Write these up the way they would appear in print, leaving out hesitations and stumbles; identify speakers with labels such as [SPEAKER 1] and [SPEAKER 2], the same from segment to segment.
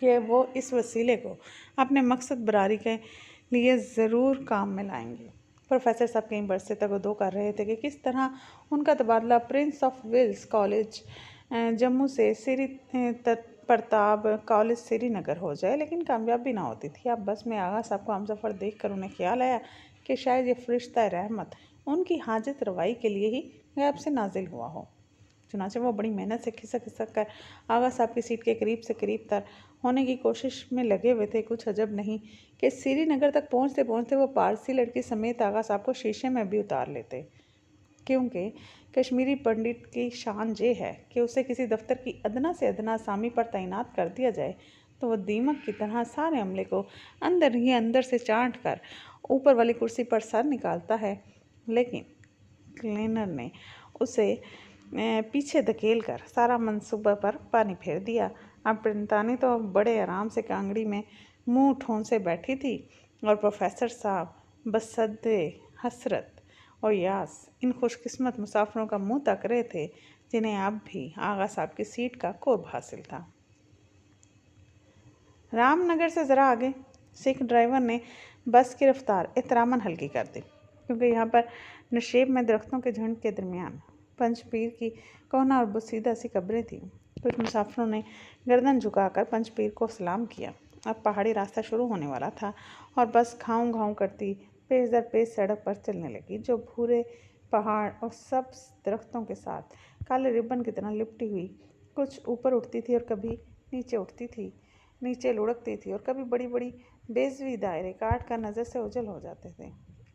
[SPEAKER 1] کہ وہ اس وسیلے کو اپنے مقصد براری کے لیے ضرور کام میں لائیں گے۔ پروفیسر صاحب کئی برس سے تگ کر رہے تھے کہ کس طرح ان کا تبادلہ prince of Wales college Jammu سے سری پرتاب کالج سری نگر ہو جائے، لیکن کامیاب بھی نہ ہوتی تھی۔ اب بس میں آغا صاحب کو ہمسفر دیکھ کر انہیں خیال آیا کہ شاید یہ فرشتہ رحمت ان کی حاجت روائی کے لیے ہی غیب سے نازل ہوا ہو۔ چنانچہ وہ بڑی محنت سے کھسک کھسک کر آغا صاحب کی سیٹ کے قریب سے قریب تر ہونے کی کوشش میں لگے ہوئے تھے۔ کچھ عجب نہیں کہ سری نگر تک پہنچتے پہنچتے وہ پارسی لڑکی سمیت آغا صاحب کو شیشے میں بھی اتار لیتے، کیونکہ کشمیری پنڈت کی شان یہ ہے کہ اسے کسی دفتر کی ادنا سے ادنا اسامی پر تعینات کر دیا جائے تو وہ دیمک کی طرح سارے عملے کو اندر ہی اندر سے چانٹ کر اوپر والی کرسی پر سر نکالتا ہے۔ لیکن کلینر نے اسے پیچھے دھکیل کر سارا منصوبہ پر پانی پھیر دیا۔ اب پرنتانی تو بڑے آرام سے کانگڑی میں منہ ٹھونسے بیٹھی تھی اور پروفیسر صاحب بصدِ حسرت اور یاس ان خوش قسمت مسافروں کا منہ تک رہے تھے جنہیں اب بھی آغا صاحب کی سیٹ کا قرب حاصل تھا۔ رام نگر سے ذرا آگے سکھ ڈرائیور نے بس کی رفتار احتراماً ہلکی کر دی، کیونکہ یہاں پر نشیب میں درختوں کے جھنڈ کے درمیان پنچ پیر کی کونا اور بسیدہ سی قبریں تھیں۔ کچھ مسافروں نے گردن جھکا کر پنچ پیر کو سلام کیا۔ اب پہاڑی راستہ شروع ہونے والا تھا اور بس گھاؤں گھاؤں کرتی پیش در پیش سڑک پر چلنے لگی، جو بھورے پہاڑ اور سبز درختوں کے ساتھ کالے ربن کی طرح لپٹی ہوئی کچھ اوپر اٹھتی تھی اور کبھی نیچے اٹھتی تھی، نیچے لڑکتی تھی اور کبھی بڑی بڑی بیضوی دائرے کاٹ کر نظر سے اوجھل ہو جاتے تھے۔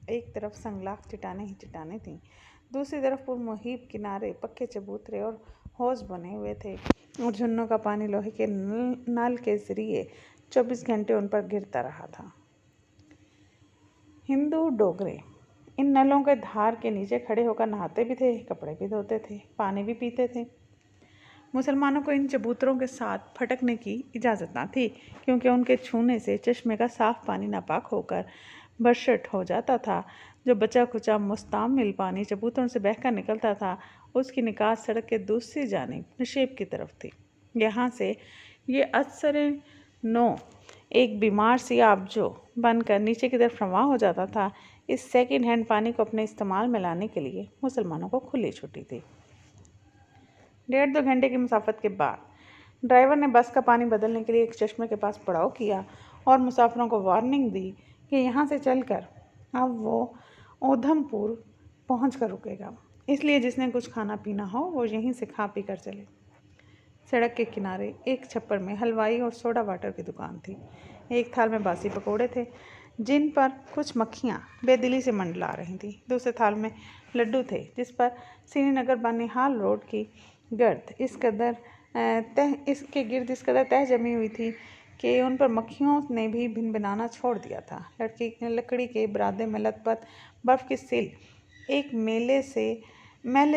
[SPEAKER 1] ایک طرف سنگلاخ چٹانیں ہی چٹانیں تھیں، دوسری طرف پر محیب کنارے پکے چبوترے اور حوض بنے ہوئے تھے اور جھرنوں کا پانی لوہے کے نل کے ذریعے 24 گھنٹے ان پر گرتا رہا تھا۔ ہندو ڈوگرے ان نلوں کے دھار کے نیچے کھڑے ہو کر نہاتے بھی تھے، کپڑے بھی دھوتے تھے، پانی بھی پیتے تھے۔ مسلمانوں کو ان چبوتروں کے ساتھ پھٹکنے کی اجازت نہ تھی، کیونکہ ان کے چھونے سے چشمے کا صاف پانی ناپاک ہو کر برشٹ ہو جاتا تھا۔ جو بچا کھچا مستعمل پانی چبوتروں سے بہہ کر نکلتا تھا، اس کی نکات سڑک کے دوسری جانب نشیب کی طرف تھی۔ یہاں سے یہ عنصر نو ایک بیمار سی آبجو بن کر نیچے کی طرف رواں ہو جاتا تھا۔ اس سیکنڈ ہینڈ پانی کو اپنے استعمال میں لانے کے لیے مسلمانوں کو کھلی چھٹی تھی۔ 1.5-2 گھنٹے کی مسافت کے بعد ڈرائیور نے بس کا پانی بدلنے کے لیے ایک چشمے کے پاس پڑاؤ کیا اور مسافروں کو وارننگ دی کہ یہاں سے چل کر اب وہ اودھم پور پہنچ کر رکے گا، اس لیے جس نے کچھ کھانا پینا ہو وہ یہیں سے کھا پی کر چلے۔ سڑک کے کنارے ایک چھپر میں حلوائی اور سوڈا واٹر کی دکان تھی۔ ایک تھال میں باسی پکوڑے تھے جن پر کچھ مکھیاں بے دلی سے منڈلا رہی تھیں، دوسرے تھال میں لڈو تھے جس پر سری نگر بنیہال روڈ کی گرد اس قدر تہ جمی ہوئی تھی کہ ان پر مکھیوں نے بھی بھنبھنانا چھوڑ دیا تھا۔ لکڑی کے برادے میں لت پت برف کی سل ایک میلے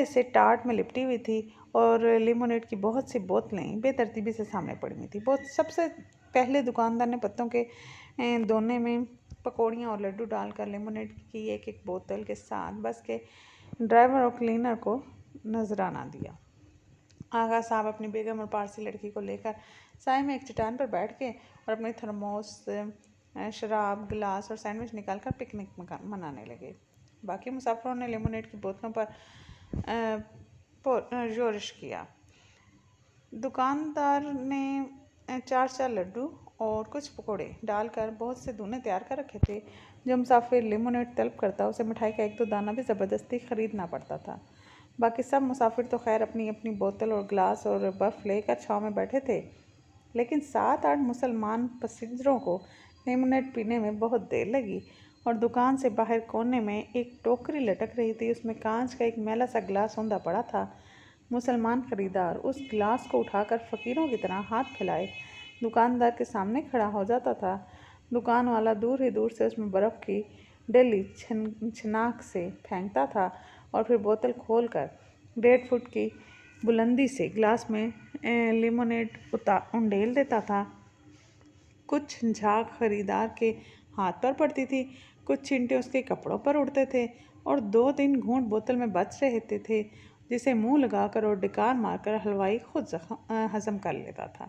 [SPEAKER 1] سے ٹاٹ میں لپٹی ہوئی تھی اور لیمونیڈ کی بہت سی بوتلیں بے ترتیبی سے سامنے پڑی ہوئی تھیں۔ سب سے پہلے دکاندار نے پتوں کے دونے میں پکوڑیاں اور لڈو ڈال کر لیمونیڈ کی ایک ایک بوتل کے ساتھ بس کے ڈرائیور اور کلینر کو نذرانہ دیا۔ آغا صاحب اپنی بیگم اور پارسی لڑکی کو لے کر سائے میں ایک چٹان پر بیٹھ گئے اور اپنے تھرموس، شراب، گلاس اور سینڈوچ نکال کر پکنک منانے لگے۔ باقی مسافروں نے لیمونیڈ کی بوتلوں پر یورش کیا۔ دکاندار نے 4 لڈو اور کچھ پکوڑے ڈال کر بہت سے دونے تیار کر رکھے تھے۔ جو مسافر لیمونیڈ طلب کرتا اسے مٹھائی کا 1-2 دانہ بھی زبردستی خریدنا پڑتا تھا۔ باقی سب مسافر تو خیر اپنی اپنی بوتل اور گلاس اور برف لے کر چھاؤں میں بیٹھے تھے، لیکن 7-8 مسلمان پسنجروں کو لیمونیڈ پینے میں بہت دیر لگی اور دکان سے باہر کونے میں ایک ٹوکری لٹک رہی تھی، اس میں کانچ کا ایک میلا سا گلاس اوندا پڑا تھا۔ مسلمان خریدار اس گلاس کو اٹھا کر فقیروں کی طرح ہاتھ پھیلائے دکاندار کے سامنے کھڑا ہو جاتا تھا۔ دکان والا دور ہی دور سے اس میں برف کی ڈلی چھناک سے پھینکتا تھا اور پھر بوتل کھول کر 1.5 فٹ کی بلندی سے گلاس میں لیمونیڈ انڈیل دیتا تھا۔ کچھ جھاگ خریدار کے ہاتھ پر پڑتی تھی، کچھ چینٹے اس کے کپڑوں پر اڑتے تھے اور 2-3 گھونٹ بوتل میں بچ رہتے تھے جسے منہ لگا کر اور ڈکار مار کر حلوائی خود ہضم کر لیتا تھا۔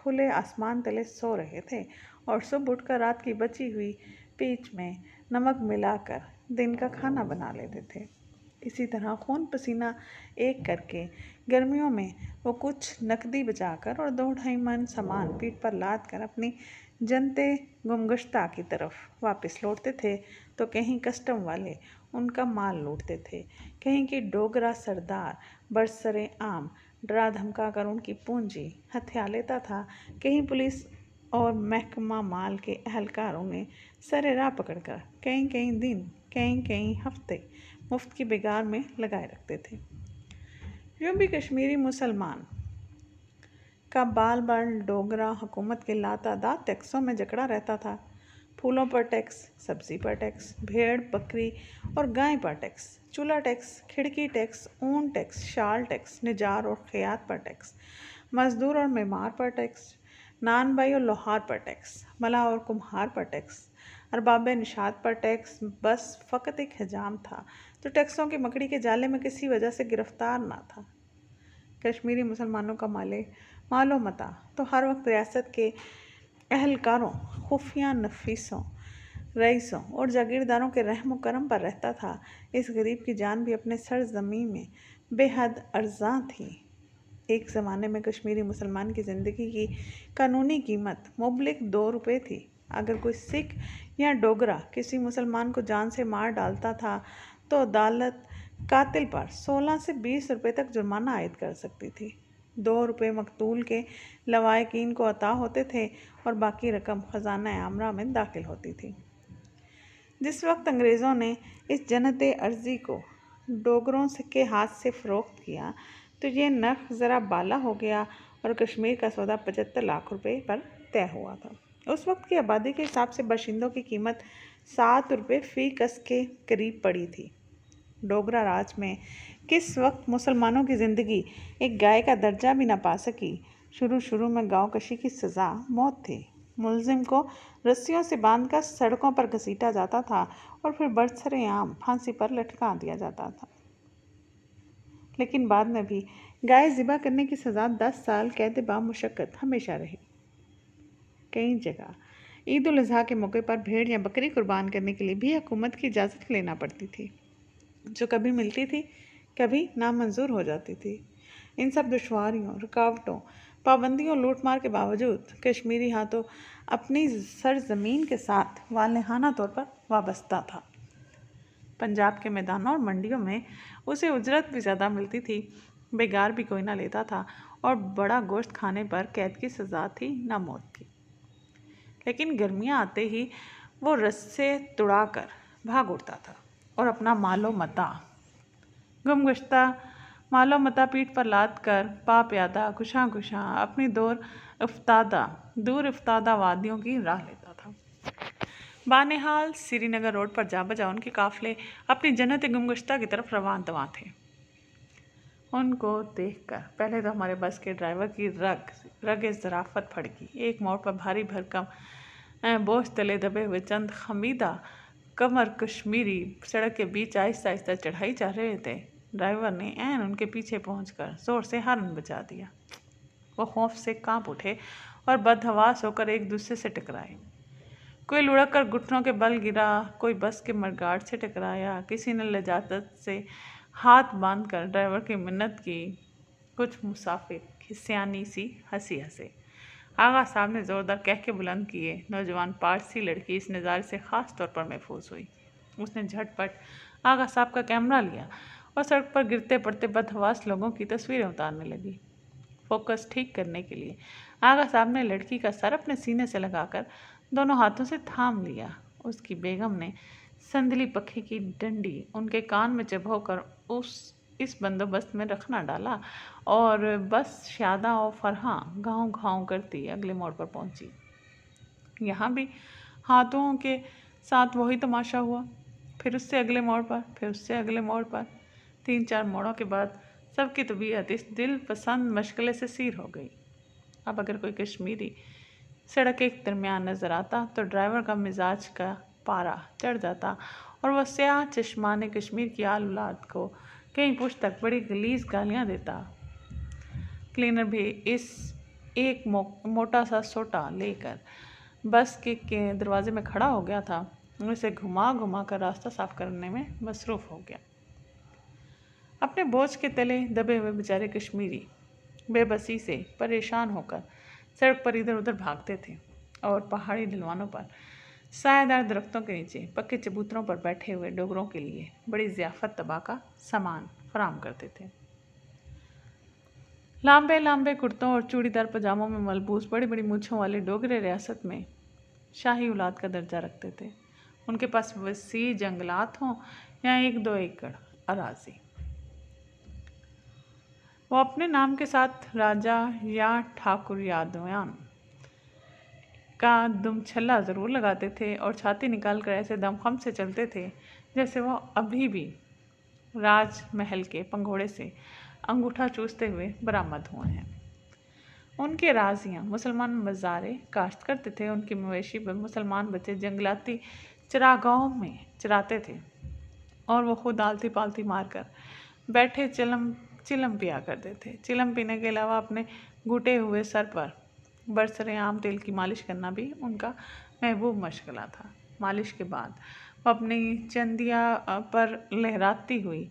[SPEAKER 1] کھلے آسمان تلے سو رہے تھے اور صبح اٹھ کر رات کی بچی ہوئی پیچ میں نمک ملا کر دن کا کھانا بنا لیتے تھے۔ اسی طرح خون پسینہ ایک کر کے گرمیوں میں وہ کچھ نقدی بچا کر اور 2-2.5 من سامان پیٹھ پر لاد کر اپنی جنتے گمگشتہ کی طرف واپس لوٹتے تھے تو کہیں کسٹم والے ان کا مال لوٹتے تھے، کہیں کہ ڈوگرا سردار برسر عام ڈرا دھمکا کر ان کی پونجی ہتھیا لیتا تھا، کہیں پولیس اور محکمہ مال کے اہلکار انہیں سر راہ پکڑ کر کئی دن کئی ہفتے مفت کی بگار میں لگائے رکھتے تھے۔ یوں بھی کشمیری مسلمان کا بال بال ڈوگرا حکومت کے لاتعداد ٹیکسوں میں جکڑا رہتا تھا۔ پھولوں پر ٹیکس، سبزی پر ٹیکس، بھیڑ بکری اور گائے پر ٹیکس، چولہا ٹیکس، کھڑکی ٹیکس، اون ٹیکس، شال ٹیکس، نجار اور خیاط پر ٹیکس، مزدور اور معمار پر ٹیکس، نان بائی اور لوہار پر ٹیکس، ملاح اور کمہار پر ٹیکس، ارباب نشاد پر ٹیکس۔ بس فقط ایک حجام تھا جو ٹیکسوں کی مکڑی کے جالے میں کسی وجہ سے گرفتار نہ تھا۔ کشمیری مسلمانوں کا مال و متاع تو ہر وقت ریاست کے اہلکاروں، خفیہ نفیسوں، رئیسوں اور جاگیرداروں کے رحم و کرم پر رہتا تھا۔ اس غریب کی جان بھی اپنے سرزمین میں بے حد ارزاں تھی۔ ایک زمانے میں کشمیری مسلمان کی زندگی کی قانونی قیمت مبلغ 2 روپے تھی۔ اگر کوئی سکھ یا ڈوگرا کسی مسلمان کو جان سے مار ڈالتا تھا تو عدالت قاتل پر 16 سے 20 روپے تک جرمانہ عائد کر سکتی تھی۔ 2 روپے مقتول کے لواحقین کو عطا ہوتے تھے اور باقی رقم خزانہ عامرہ میں داخل ہوتی تھی۔ جس وقت انگریزوں نے اس جنت ارضی کو ڈوگروں کے ہاتھ سے فروخت کیا تو یہ نرخ ذرا بالا ہو گیا اور کشمیر کا سودا 75 لاکھ روپے پر طے ہوا تھا۔ اس وقت کی آبادی کے حساب سے باشندوں کی قیمت 7 روپے فی کس کے قریب پڑی تھی۔ ڈوگرا راج میں کس وقت مسلمانوں کی زندگی ایک گائے کا درجہ بھی نہ پا سکی۔ شروع میں گاؤں کشی کی سزا موت تھی۔ ملزم کو رسیوں سے باندھ کر سڑکوں پر گھسیٹا جاتا تھا اور پھر برسر عام پھانسی پر لٹکا دیا جاتا تھا۔ لیکن بعد میں بھی گائے ذبح کرنے کی سزا 10 سال قید بامشقت ہمیشہ رہی۔ کئی جگہ عید الاضحیٰ کے موقع پر بھیڑ یا بکری قربان کرنے کے لیے بھی حکومت کی اجازت لینا پڑتی تھی، جو کبھی ملتی تھی، کبھی نامنظور ہو جاتی تھی۔ ان سب دشواریوں، رکاوٹوں، پابندیوں، لوٹ مار کے باوجود کشمیری ہاتھوں اپنی سرزمین کے ساتھ والہانہ طور پر وابستہ تھا۔ پنجاب کے میدانوں اور منڈیوں میں اسے اجرت بھی زیادہ ملتی تھی، بگار بھی کوئی نہ لیتا تھا اور بڑا گوشت کھانے پر قید کی سزا تھی نہ موت کی۔ لیکن گرمیاں آتے ہی وہ رسے تڑا کر بھاگ اڑتا تھا اور اپنا مال و متاع گمگشتہ مال و متاع پیٹھ پر لاد کر پا پیادہ گشاں اپنی دور افتادہ وادیوں کی راہ لیتا تھا۔ بانہال سری نگر روڈ پر جا بجا ان کے قافلے اپنی جنت گمگشتہ کی طرف رواں دواں تھے۔ ان کو دیکھ کر پہلے تو ہمارے بس کے ڈرائیور کی رگ ظرافت پھڑکی۔ ایک موڑ پر بھاری بھرکم بوجھ تلے دبے ہوئے چند خمیدہ کمر کشمیری سڑک کے بیچ آہستہ چڑھائی چڑھ رہے تھے۔ ڈرائیور نے عین ان کے پیچھے پہنچ کر زور سے ہارن بجا دیا۔ وہ خوف سے کانپ اٹھے اور بدحواس ہو کر ایک دوسرے سے ٹکرائے۔ کوئی لڑک کر گھٹنوں کے بل گرا، کوئی بس کے مڈگارڈ سے ٹکرایا، کسی نے لجاجت سے ہاتھ باندھ کر ڈرائیور کی منت کی۔ کچھ مسافر کھسیانی سی ہنسی ہنسے۔ آغا صاحب نے زوردار کہکے بلند کیے۔ نوجوان پارسی لڑکی اس نظارے سے خاص طور پر محظوظ ہوئی۔ اس نے جھٹ پٹ آغا صاحب کا کیمرہ لیا اور سڑک پر گرتے پڑتے بدحواس لوگوں کی تصویریں اتارنے لگی۔ فوکس ٹھیک کرنے کے لیے آغا صاحب نے لڑکی کا سر اپنے سینے سے لگا کر دونوں ہاتھوں سے تھام لیا۔ اس کی بیگم نے سندلی پکھے کی ڈنڈی ان کے کان میں چبھو کر اس بندوبست میں رکھنا ڈالا اور بس شاداں و فرحاں گھاؤں کرتی اگلے موڑ پر پہنچی۔ یہاں بھی ہاتھوں کے ساتھ وہی تماشا ہوا، پھر اس سے اگلے موڑ پر، پھر اس سے اگلے موڑ پر۔ 3-4 موڑوں کے بعد سب کی طبیعت اس دل پسند مشغلے سے سیر ہو گئی۔ اب اگر کوئی کشمیری سڑک کے درمیان نظر آتا تو ڈرائیور کا مزاج کا پارا چڑھ جاتا اور وہ سیاہ چشمان کشمیر کی آل اولاد کو کہیں پشت تک بڑی غلیظ گالیاں دیتا۔ کلینر بھی اس ایک موٹا سا سوٹا لے کر بس کے دروازے میں کھڑا ہو گیا تھا، اسے گھما گھما کر راستہ صاف کرنے میں مصروف ہو گیا۔ اپنے بوجھ کے تلے دبے ہوئے بیچارے کشمیری بے بسی سے پریشان ہو کر سڑک پر ادھر ادھر بھاگتے تھے اور پہاڑی ڈھلوانوں پر سایہ دار درختوں کے نیچے پکے چبوتروں پر بیٹھے ہوئے ڈوگروں کے لیے بڑی ضیافت طبع کا سامان فراہم کرتے تھے۔ لامبے لامبے کرتوں اور چوڑی دار پاجاموں میں ملبوس بڑی بڑی مونچھوں والے ڈوگرے ریاست میں شاہی اولاد کا درجہ رکھتے تھے۔ ان کے پاس وسیع جنگلات ہوں یا 1-2 ایکڑ اراضی، وہ اپنے نام کے ساتھ راجا یا ٹھاکر یادوان کا دم چھلا ضرور لگاتے تھے اور چھاتی نکال کر ایسے دم خم سے چلتے تھے جیسے وہ ابھی بھی راج محل کے پنگھوڑے سے انگوٹھا چوستے ہوئے برآمد ہوئے ہیں۔ ان کے رازیاں مسلمان مزارے کاشت کرتے تھے، ان کی مویشی پر مسلمان بچے جنگلاتی چراگاہوں میں چراتے تھے اور وہ خود آلتی پالتی مار کر بیٹھے چلم پیا کرتے تھے۔ چلم پینے کے علاوہ اپنے گھٹے ہوئے سر پر برسر عام تیل کی مالش کرنا بھی ان کا محبوب مشغلہ تھا۔ مالش کے بعد وہ اپنی چندیا پر لہراتی ہوئی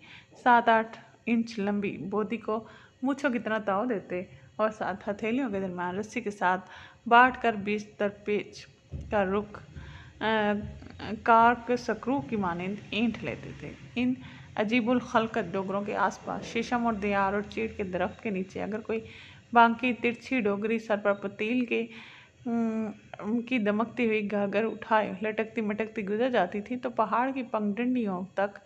[SPEAKER 1] 7-8 انچ لمبی بودی کو مونچھوں کی طرح تاؤ دیتے اور ساتھ ہتھیلیوں کے درمیان رسی کے ساتھ بانٹ کر بیچ در پیچ کا رخ کارک سکرو کی مانند اینٹ لیتے تھے۔ ان عجیب الخلقت ڈوگروں کے آس پاس شیشم اور دیار اور چیڑ کے درخت کے نیچے اگر کوئی بانکی ترچھی ڈوگری سر پر پتیل کی دمکتی ہوئی گاگر اٹھائے لٹکتی مٹکتی گزر جاتی تھی تو پہاڑ کی پگڈنڈیوں تک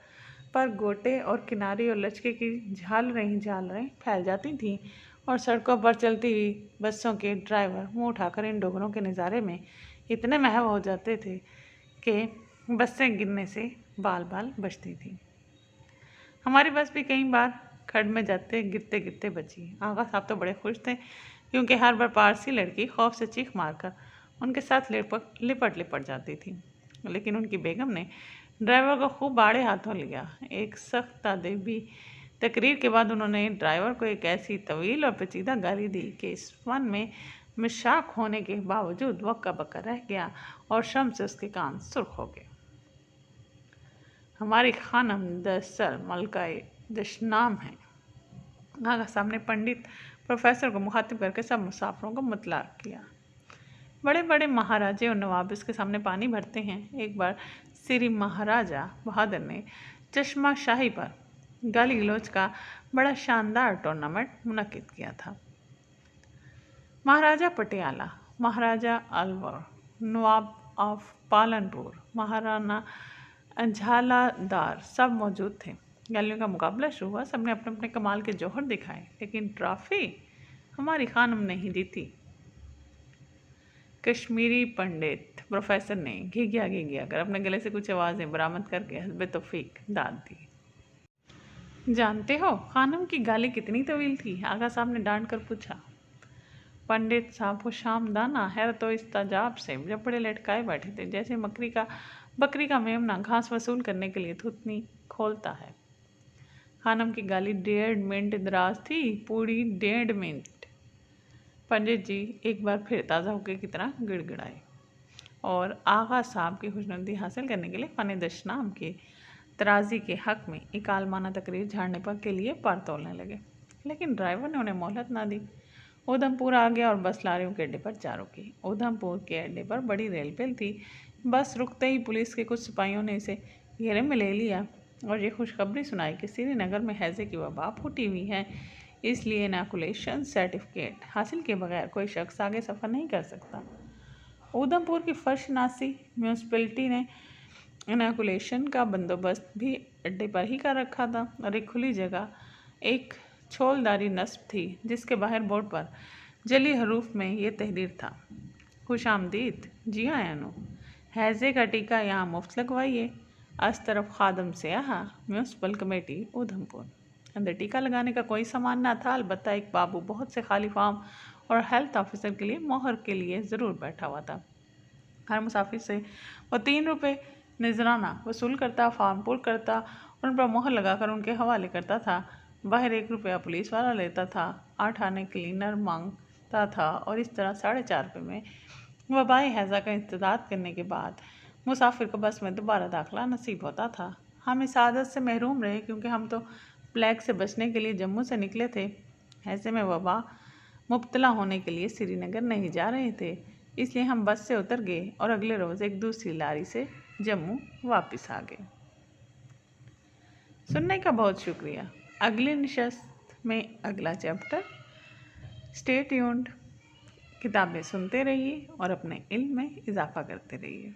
[SPEAKER 1] پر گوٹے اور کنارے اور لچکے کی جھالریں پھیل جاتی تھیں اور سڑکوں پر چلتی ہوئی بسوں کے ڈرائیور منہ اٹھا کر ان ڈوگروں کے نظارے میں اتنے محو ہو جاتے تھے کہ بسیں گرنے سے بال بال بچتی تھیں۔ ہماری بس بھی کئی بار کھڈ میں جاتے گرتے گرتے بچی۔ آغا صاحب تو بڑے خوش تھے کیونکہ ہر بار پارسی لڑکی خوف سے چیخ مار کر ان کے ساتھ لپٹ جاتی تھی، لیکن ان کی بیگم نے ڈرائیور کو خوب آڑے ہاتھوں لیا۔ ایک سخت تادیبی تقریر کے بعد انہوں نے ڈرائیور کو ایک ایسی طویل اور پیچیدہ گالی دی کہ اس فن میں مشاق ہونے کے باوجود وکا بکا رہ گیا اور شرم سے اس کے کان سرخ ہو گئے۔ ہماری خانم دراصل ملکہ دشنام ہیں۔ آغا صاحب نے پنڈت پروفیسر کو مخاطب کر کے سب مسافروں کو مطلع کیا۔ بڑے بڑے مہاراجے اور نواب اس کے سامنے پانی بھرتے ہیں۔ ایک بار سری مہاراجہ بہادر نے چشمہ شاہی پر گالی گلوچ کا بڑا شاندار ٹورنامنٹ منعقد کیا تھا۔ مہاراجہ پٹیالہ، مہاراجہ الور، نواب آف پالن پور، مہارانا جھالا دار سب موجود تھے۔ گالیوں کا مقابلہ شروع ہوا، سب نے اپنے اپنے کمال کے جوہر دکھائے، لیکن ٹرافی ہماری خانم نے ہی جیتی۔ کشمیری پنڈت پروفیسر نے گھگیا کر اپنے گلے سے کچھ آوازیں برآمد کر کے حسب توفیق داد دی۔ جانتے ہو خانم کی گالی کتنی طویل تھی؟ آغا صاحب نے ڈانٹ کر پوچھا۔ پنڈت صاحب خوشامدانہ حیرت و استعجاب سے جبڑے لٹکائے بیٹھے تھے، جیسے بکری کا میمنہ گھاس وصول کرنے کے لیے تھوتنی کھولتا ہے۔ خانم کی گالی 1.5 منٹ دراز تھی، پوری 1.5 منٹ۔ پنڈت جی ایک بار پھر تازہ ہوکے کی طرح گڑ گڑائے اور آغا صاحب کی خوشنودی حاصل کرنے کے لیے فن دشنام کے ترازی کے حق میں ایک عالمانہ تقریر جھاڑنے کے لیے پر تولنے لگے، لیکن ڈرائیور نے انہیں مہلت نہ دی۔ ادھم پور آ گیا اور بس لاریوں کے اڈے پر جا رکی۔ ادھم پور کے اڈے پر بڑی ریل پل تھی۔ بس رکتے ہی پولیس کے کچھ سپاہیوں نے اسے گھیرے میں لے لیا اور یہ خوشخبری سنائی کہ سری نگر میں ہیضے کی وبا پھوٹی ہوئی ہے، اس لیے اناکولیشن سرٹیفکیٹ حاصل کیے بغیر کوئی شخص آگے سفر نہیں کر سکتا۔ ادھم پور کی فرش ناسی میونسپلٹی نے اناکولیشن کا بندوبست بھی اڈے پر ہی کر رکھا تھا اور ایک کھلی جگہ ایک چھولداری نصب تھی جس کے باہر بورڈ پر جلی حروف میں یہ تحریر تھا: خوش آمدید، جی آیاں ہیضے کا ٹیکہ یہاں مفت لگوائیے، از طرف خادم سیاح میونسپل کمیٹی ادھم پور۔ اندر ٹیکہ لگانے کا کوئی سامان نہ تھا، البتہ ایک بابو بہت سے خالی فارم اور ہیلتھ آفیسر کے لیے مہر کے لیے ضرور بیٹھا ہوا تھا۔ ہر مسافر سے وہ 3 روپے نذرانہ وصول کرتا، فارم پر کرتا اور ان پر مہر لگا کر ان کے حوالے کرتا تھا۔ باہر 1 روپیہ پولیس والا لیتا تھا۔ 8 آنے کلینر مانگ ہوتا تھا اور اس طرح 4:30 میں وبائی ہیضہ کا انسداد کرنے کے بعد مسافر کو بس میں دوبارہ داخلہ نصیب ہوتا تھا۔ ہم اس عادت سے محروم رہے کیونکہ ہم تو پلیگ سے بچنے کے لیے جموں سے نکلے تھے، ایسے میں وبا مبتلا ہونے کے لیے سری نگر نہیں جا رہے تھے، اس لیے ہم بس سے اتر گئے اور اگلے روز ایک دوسری لاری سے جموں واپس آ گئے۔ سننے کا بہت شکریہ۔ اگلی نشست میں اگلا چیپٹر۔ Stay tuned. کتابیں سنتے رہیے اور اپنے علم میں اضافہ کرتے رہیے۔